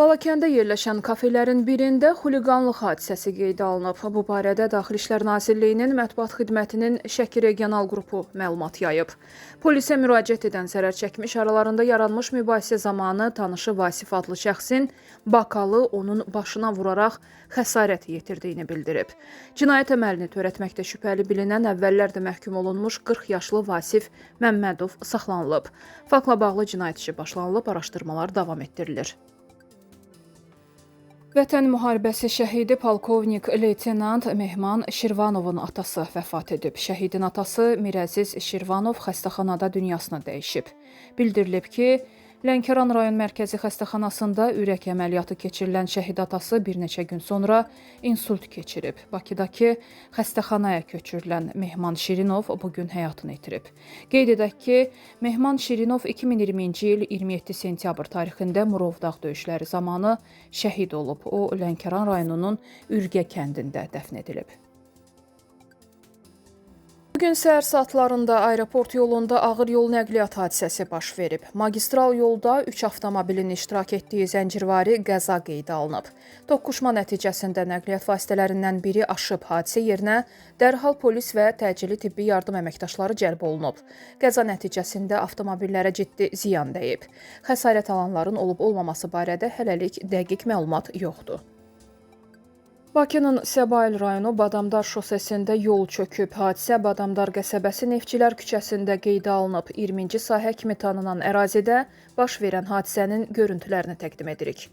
Balakəndə yerləşən kafelərin birində xuliqanlıq hadisəsi qeydə alınıb. Bu barədə Daxili İşlər Nazirliyinin Mətbuat Xidmətinin Şəki Regional Qrupu məlumat yayıb. Polisə müraciət edən zərər çəkmiş aralarında yaranmış mübahisə zamanı tanışı Vasif adlı şəxsin bakalı onun başına vuraraq xəsarət yetirdiyini bildirib. Cinayət əməlini törətməkdə şübhəli bilinən əvvəllər də məhkum olunmuş 40 yaşlı Vasif Məmmədov saxlanılıb. Faktla bağlı cinayət işi başlanılıb, araşdırmalar davam etdirilir. Vətən müharibəsi şəhidi polkovnik leytenant Mehman Şirvanovun atası vəfat edib. Şəhidin atası Mirəziz Şirvanov xəstəxanada dünyasını dəyişib. Bildirilib ki, Lənkəran rayon mərkəzi xəstəxanasında ürək əməliyyatı keçirilən şəhid atası bir neçə gün sonra insult keçirib. Bakıdakı xəstəxanaya köçürülən Mehman Şirinov bugün həyatını itirib. Qeyd edək ki, Mehman Şirinov 2020-ci il 27 sentyabr tarixində Murovdağ döyüşləri zamanı şəhid olub. O, Lənkəran rayonunun Ürgə kəndində dəfn edilib. Bugün səhər saatlarında aeroport yolunda ağır yol nəqliyyat hadisəsi baş verib. Magistral yolda 3 avtomobilin iştirak etdiyi zəncirvari qəza qeydə alınıb. Toqquşma nəticəsində nəqliyyat vasitələrindən biri aşıb. Hadisə yerinə dərhal polis və təcili tibbi yardım əməkdaşları cəlb olunub. Qəza nəticəsində avtomobillərə ciddi ziyan dəyib. Xəsarət alanların olub-olmaması barədə hələlik dəqiq məlumat yoxdur. Bakının Səbail rayonu Badamdar şosesində yol çöküb. Hadisə Badamdar qəsəbəsi Neftçilər küçəsində qeydə alınıb. 20-ci sahə kimi tanınan ərazidə baş verən hadisənin görüntülərini təqdim edirik.